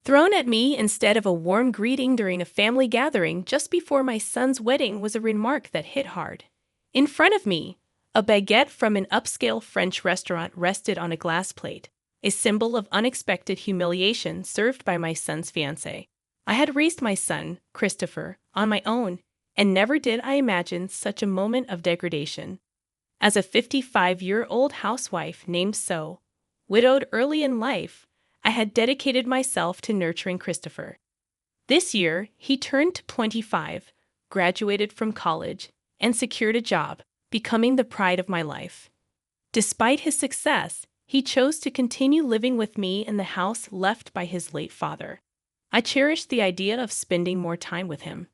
Thrown at me instead of a warm greeting during a family gathering just before my son's wedding was a remark that hit hard. In front of me, a baguette from an upscale French restaurant rested on a glass plate, a symbol of unexpected humiliation served by my son's fiancée. I had raised my son, Christopher, on my own, and never did I imagine such a moment of degradation. As a 55-year-old housewife named So, widowed early in life, I had dedicated myself to nurturing Christopher. This year, he turned 25, graduated from college, and secured a job, becoming the pride of my life. Despite his success, he chose to continue living with me in the house left by his late father. I cherished the idea of spending more time with him.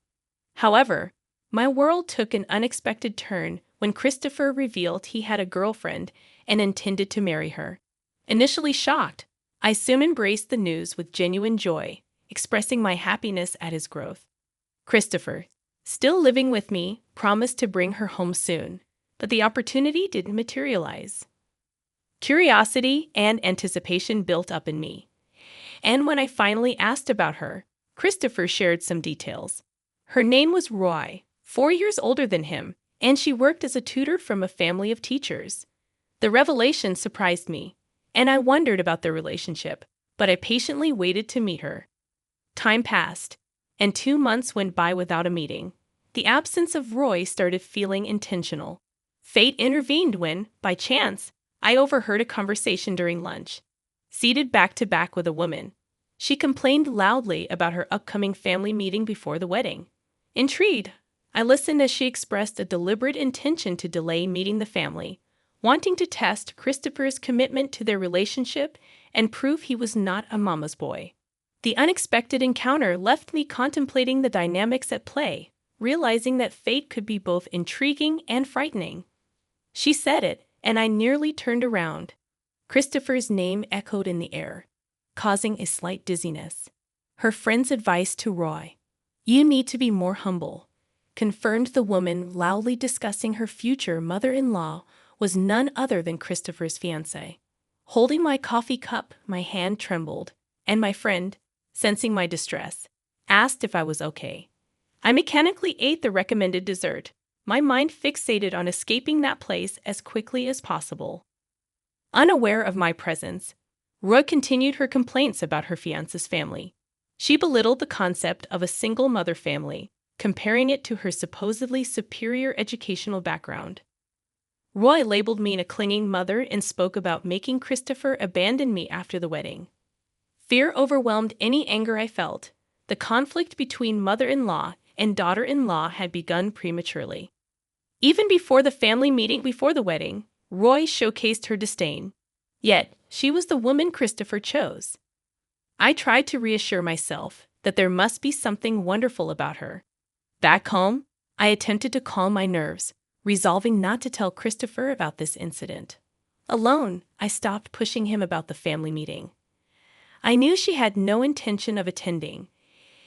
However, my world took an unexpected turn when Christopher revealed he had a girlfriend and intended to marry her. Initially shocked, I soon embraced the news with genuine joy, expressing my happiness at his growth. Christopher, still living with me, promised to bring her home soon, but the opportunity didn't materialize. Curiosity and anticipation built up in me, and when I finally asked about her, Christopher shared some details. Her name was Roy, 4 years older than him, and she worked as a tutor from a family of teachers. The revelation surprised me, and I wondered about their relationship, but I patiently waited to meet her. Time passed, and 2 months went by without a meeting. The absence of Roy started feeling intentional. Fate intervened when, by chance, I overheard a conversation during lunch. Seated back to back with a woman, she complained loudly about her upcoming family meeting before the wedding. Intrigued, I listened as she expressed a deliberate intention to delay meeting the family, wanting to test Christopher's commitment to their relationship and prove he was not a mama's boy. The unexpected encounter left me contemplating the dynamics at play, realizing that fate could be both intriguing and frightening. She said it, and I nearly turned around. Christopher's name echoed in the air, causing a slight dizziness. Her friend's advice to Roy, "You need to be more humble," confirmed the woman loudly discussing her future mother-in-law was none other than Christopher's fiancée. Holding my coffee cup, my hand trembled, and my friend, sensing my distress, asked if I was okay. I mechanically ate the recommended dessert, my mind fixated on escaping that place as quickly as possible. Unaware of my presence, Roy continued her complaints about her fiancé's family. She belittled the concept of a single mother family, comparing it to her supposedly superior educational background. Roy labeled me a clinging mother and spoke about making Christopher abandon me after the wedding. Fear overwhelmed any anger I felt. The conflict between mother-in-law and daughter-in-law had begun prematurely. Even before the family meeting before the wedding, Roy showcased her disdain. Yet, she was the woman Christopher chose. I tried to reassure myself that there must be something wonderful about her. Back home, I attempted to calm my nerves, resolving not to tell Christopher about this incident. Alone, I stopped pushing him about the family meeting. I knew she had no intention of attending,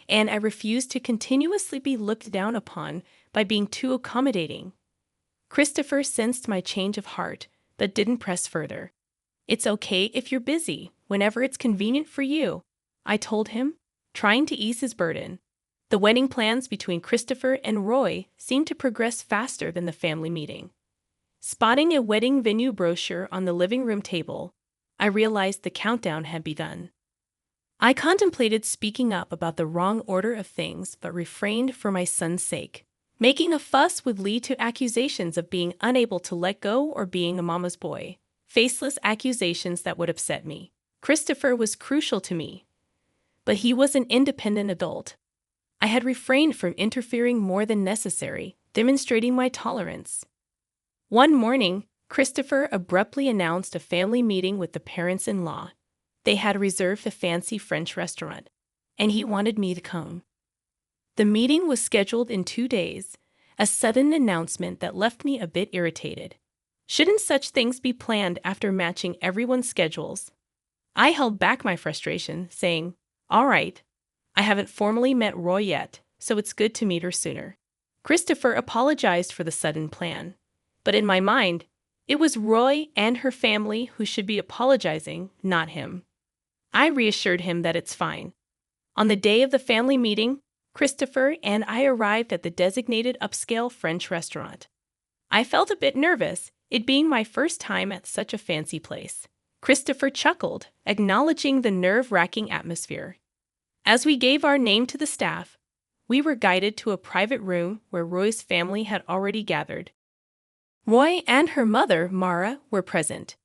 and I refused to continuously be looked down upon by being too accommodating. Christopher sensed my change of heart, but didn't press further. "It's okay if you're busy, whenever it's convenient for you," I told him, trying to ease his burden. The wedding plans between Christopher and Roy seemed to progress faster than the family meeting. Spotting a wedding venue brochure on the living room table, I realized the countdown had begun. I contemplated speaking up about the wrong order of things but refrained for my son's sake. Making a fuss would lead to accusations of being unable to let go or being a mama's boy. Faceless accusations that would upset me. Christopher was crucial to me, but he was an independent adult. I had refrained from interfering more than necessary, demonstrating my tolerance. One morning, Christopher abruptly announced a family meeting with the parents-in-law. They had reserved a fancy French restaurant, and he wanted me to come. The meeting was scheduled in 2 days, a sudden announcement that left me a bit irritated. Shouldn't such things be planned after matching everyone's schedules? I held back my frustration, saying, "All right, I haven't formally met Roy yet, so it's good to meet her sooner." Christopher apologized for the sudden plan, but in my mind, it was Roy and her family who should be apologizing, not him. I reassured him that it's fine. On the day of the family meeting, Christopher and I arrived at the designated upscale French restaurant. I felt a bit nervous, it being my first time at such a fancy place. Christopher chuckled, acknowledging the nerve-wracking atmosphere. As we gave our name to the staff, we were guided to a private room where Roy's family had already gathered. Roy and her mother, Mara, were present.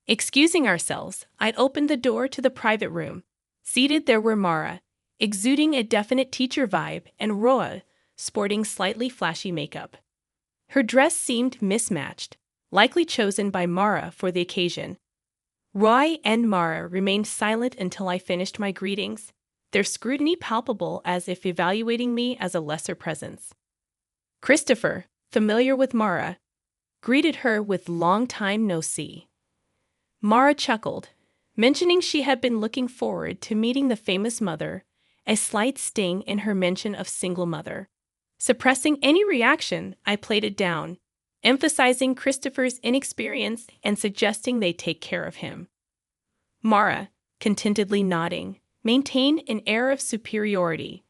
Excusing ourselves, I'd opened the door to the private room. Seated there were Mara, exuding a definite teacher vibe, and Roa, sporting slightly flashy makeup. Her dress seemed mismatched, likely chosen by Mara for the occasion. Roy and Mara remained silent until I finished my greetings, their scrutiny palpable as if evaluating me as a lesser presence. Christopher, familiar with Mara, greeted her with "long time no see." Mara chuckled, mentioning she had been looking forward to meeting the famous mother, a slight sting in her mention of single mother. Suppressing any reaction, I played it down, emphasizing Christopher's inexperience and suggesting they take care of him. Mara, contentedly nodding, maintained an air of superiority.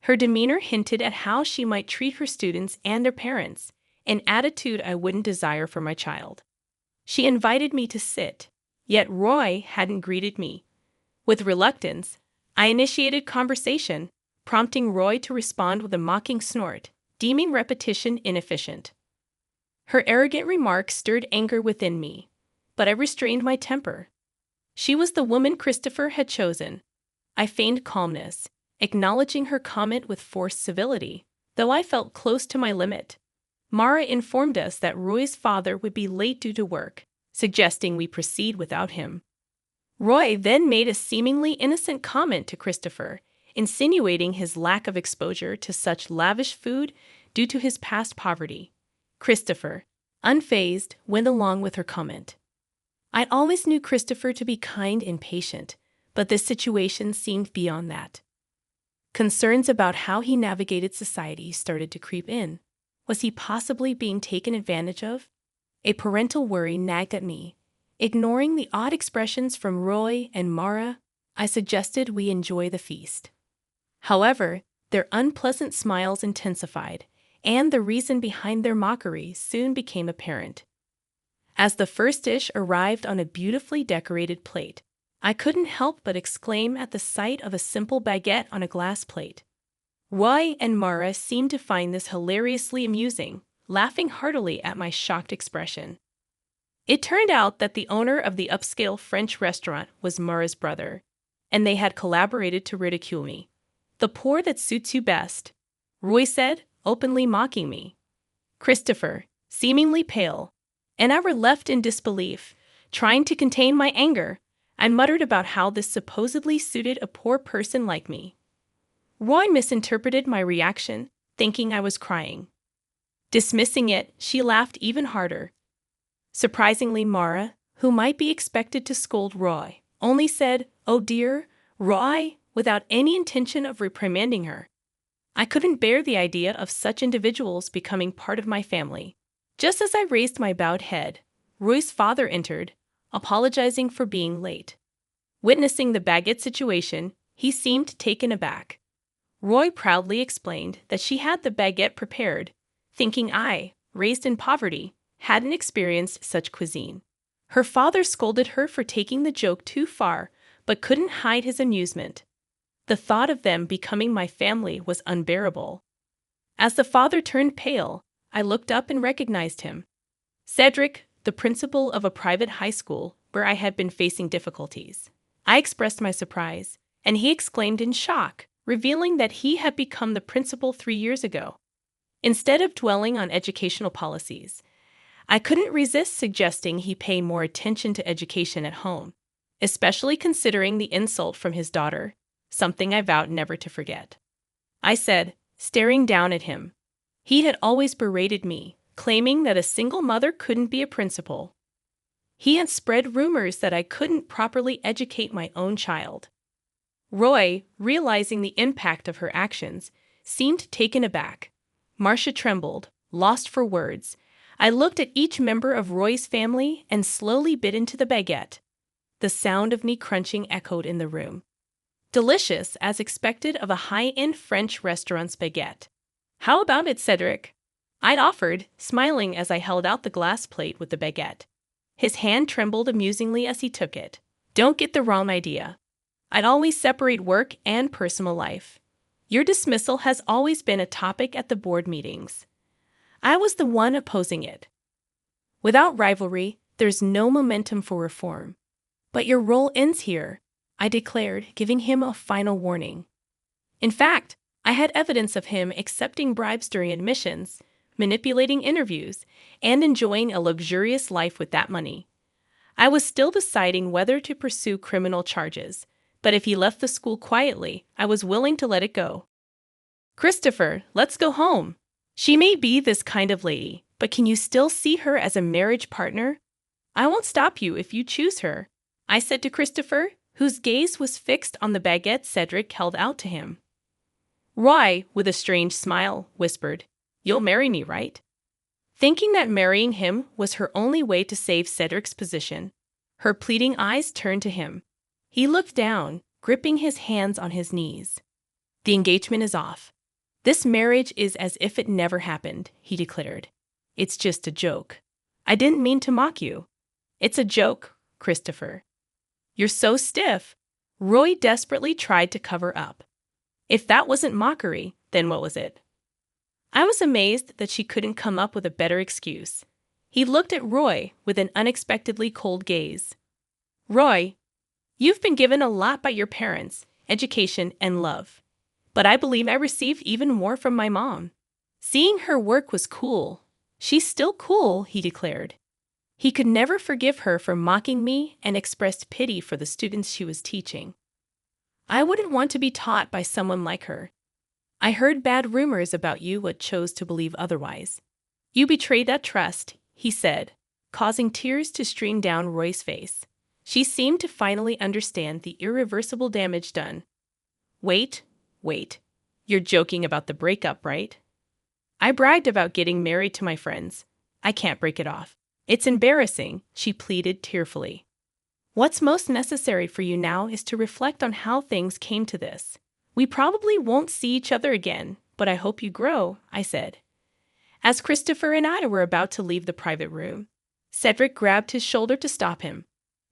Her demeanor hinted at how she might treat her students and their parents, an attitude I wouldn't desire for my child. She invited me to sit, yet Roy hadn't greeted me. With reluctance, I initiated conversation, prompting Roy to respond with a mocking snort, deeming repetition inefficient. Her arrogant remark stirred anger within me, but I restrained my temper. She was the woman Christopher had chosen. I feigned calmness, acknowledging her comment with forced civility, though I felt close to my limit. Mara informed us that Roy's father would be late due to work, suggesting we proceed without him. Roy then made a seemingly innocent comment to Christopher, insinuating his lack of exposure to such lavish food due to his past poverty. Christopher, unfazed, went along with her comment. I'd always knew Christopher to be kind and patient, but this situation seemed beyond that. Concerns about how he navigated society started to creep in. Was he possibly being taken advantage of? A parental worry nagged at me. Ignoring the odd expressions from Roy and Mara, I suggested we enjoy the feast. However, their unpleasant smiles intensified, and the reason behind their mockery soon became apparent. As the first dish arrived on a beautifully decorated plate, I couldn't help but exclaim at the sight of a simple baguette on a glass plate. Roy and Mara seemed to find this hilariously amusing, laughing heartily at my shocked expression. It turned out that the owner of the upscale French restaurant was Mara's brother, and they had collaborated to ridicule me. "The poor that suits you best," Roy said, openly mocking me. Christopher, seemingly pale, and I were left in disbelief, trying to contain my anger. I muttered about how this supposedly suited a poor person like me. Roy misinterpreted my reaction, thinking I was crying. Dismissing it, she laughed even harder. Surprisingly, Mara, who might be expected to scold Roy, only said, "Oh dear, Roy," without any intention of reprimanding her. I couldn't bear the idea of such individuals becoming part of my family. Just as I raised my bowed head, Roy's father entered, apologizing for being late. Witnessing the baguette situation, he seemed taken aback. Roy proudly explained that she had the baguette prepared, thinking I, raised in poverty, hadn't experienced such cuisine. Her father scolded her for taking the joke too far, but couldn't hide his amusement. The thought of them becoming my family was unbearable. As the father turned pale, I looked up and recognized him. Cedric, the principal of a private high school where I had been facing difficulties. I expressed my surprise, and he exclaimed in shock, revealing that he had become the principal 3 years ago. Instead of dwelling on educational policies, I couldn't resist suggesting he pay more attention to education at home, especially considering the insult from his daughter, something I vowed never to forget. I said, staring down at him. He had always berated me, claiming that a single mother couldn't be a principal. He had spread rumors that I couldn't properly educate my own child. Roy, realizing the impact of her actions, seemed taken aback. Marcia trembled, lost for words. I looked at each member of Roy's family and slowly bit into the baguette. The sound of knee crunching echoed in the room. delicious as expected of a high-end French restaurant's baguette. How about it, Cedric? I'd offered, smiling as I held out the glass plate with the baguette. His hand trembled amusingly as he took it. Don't get the wrong idea. I'd always separate work and personal life. Your dismissal has always been a topic at the board meetings. I was the one opposing it. Without rivalry, there's no momentum for reform. But your role ends here, I declared, giving him a final warning. In fact, I had evidence of him accepting bribes during admissions, manipulating interviews, and enjoying a luxurious life with that money. I was still deciding whether to pursue criminal charges, but if he left the school quietly, I was willing to let it go. Christopher, let's go home. She may be this kind of lady, but can you still see her as a marriage partner? I won't stop you if you choose her, I said to Christopher, whose gaze was fixed on the baguette Cedric held out to him. Roy, with a strange smile, whispered, You'll marry me, right? Thinking that marrying him was her only way to save Cedric's position, her pleading eyes turned to him. He looked down, gripping his hands on his knees. The engagement is off. This marriage is as if it never happened, he declared. It's just a joke. I didn't mean to mock you. It's a joke, Christopher. You're so stiff. Roy desperately tried to cover up. If that wasn't mockery, then what was it? I was amazed that she couldn't come up with a better excuse. He looked at Roy with an unexpectedly cold gaze. Roy, you've been given a lot by your parents, education, and love. But I believe I received even more from my mom. Seeing her work was cool. She's still cool, he declared. He could never forgive her for mocking me and expressed pity for the students she was teaching. I wouldn't want to be taught by someone like her. I heard bad rumors about you but chose to believe otherwise. You betrayed that trust, he said, causing tears to stream down Roy's face. She seemed to finally understand the irreversible damage done. Wait. You're joking about the breakup, right? I bragged about getting married to my friends. I can't break it off. It's embarrassing, she pleaded tearfully. What's most necessary for you now is to reflect on how things came to this. We probably won't see each other again, but I hope you grow, I said. As Christopher and I were about to leave the private room, Cedric grabbed his shoulder to stop him.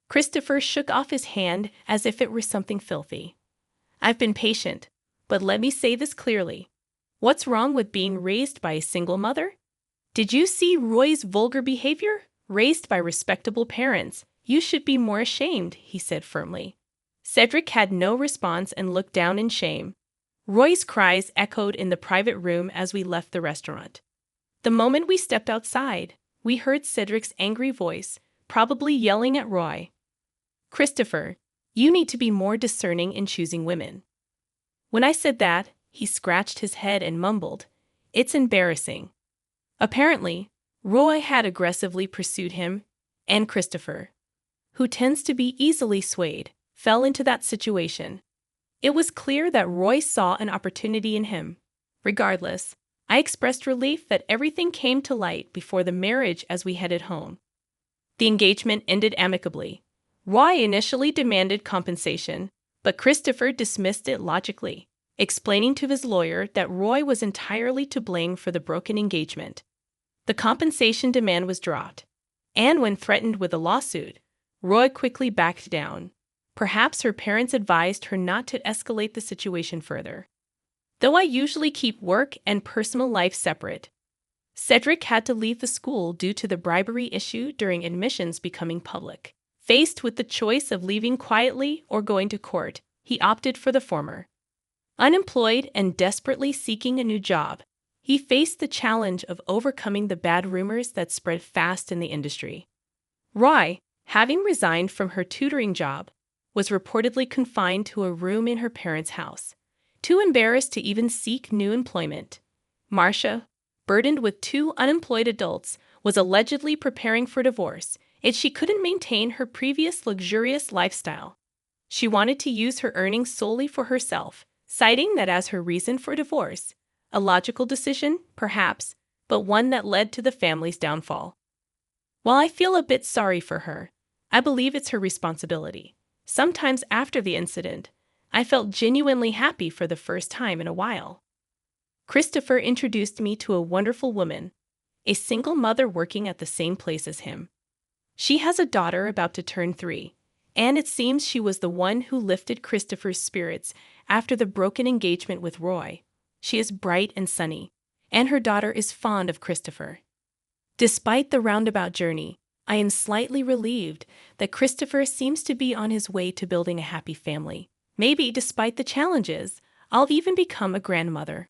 Christopher shook off his hand as if it were something filthy. I've been patient, but let me say this clearly. What's wrong with being raised by a single mother? Did you see Roy's vulgar behavior? Raised by respectable parents. You should be more ashamed, he said firmly. Cedric had no response and looked down in shame. Roy's cries echoed in the private room as we left the restaurant. The moment we stepped outside, we heard Cedric's angry voice, probably yelling at Roy. Christopher, you need to be more discerning in choosing women. When I said that, he scratched his head and mumbled, It's embarrassing. Apparently, Roy had aggressively pursued him, and Christopher, who tends to be easily swayed, fell into that situation. It was clear that Roy saw an opportunity in him. Regardless, I expressed relief that everything came to light before the marriage as we headed home. The engagement ended amicably. Roy initially demanded compensation, but Christopher dismissed it logically, explaining to his lawyer that Roy was entirely to blame for the broken engagement. The compensation demand was dropped, and when threatened with a lawsuit, Roy quickly backed down. Perhaps her parents advised her not to escalate the situation further. Though I usually keep work and personal life separate, Cedric had to leave the school due to the bribery issue during admissions becoming public. Faced with the choice of leaving quietly or going to court, he opted for the former. Unemployed and desperately seeking a new job, he faced the challenge of overcoming the bad rumors that spread fast in the industry. Roy, having resigned from her tutoring job, was reportedly confined to a room in her parents' house, too embarrassed to even seek new employment. Marcia, burdened with 2 unemployed adults, was allegedly preparing for divorce, yet she couldn't maintain her previous luxurious lifestyle. She wanted to use her earnings solely for herself, citing that as her reason for divorce. A logical decision, perhaps, but one that led to the family's downfall. While I feel a bit sorry for her, I believe it's her responsibility. Sometimes after the incident, I felt genuinely happy for the first time in a while. Christopher introduced me to a wonderful woman, a single mother working at the same place as him. She has a daughter about to turn 3, and it seems she was the one who lifted Christopher's spirits after the broken engagement with Roy. She is bright and sunny, and her daughter is fond of Christopher. Despite the roundabout journey, I am slightly relieved that Christopher seems to be on his way to building a happy family. Maybe, despite the challenges, I'll even become a grandmother.